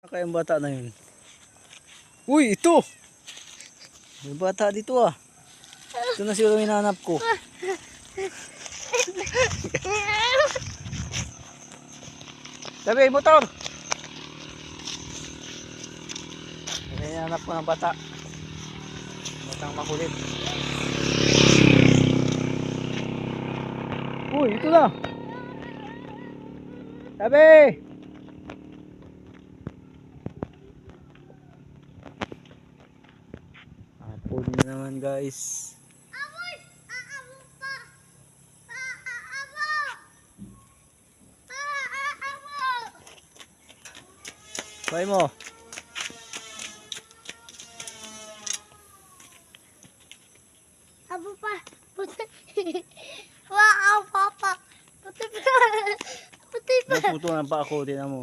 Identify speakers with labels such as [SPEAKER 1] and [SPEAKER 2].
[SPEAKER 1] Kaya yung bata na yun. Uy, ito! May bata dito ah. Ito na siguro hinahanap ko. Sabi, motor! Ito hinahanap ko ng bata. Batang makulit. Uy, ito na! Sabi! Hapon na naman guys. Try mo.
[SPEAKER 2] Abo pa. Wow, papa. Puti pa. Puti pa.
[SPEAKER 1] Naputo na pa ako, tinan mo.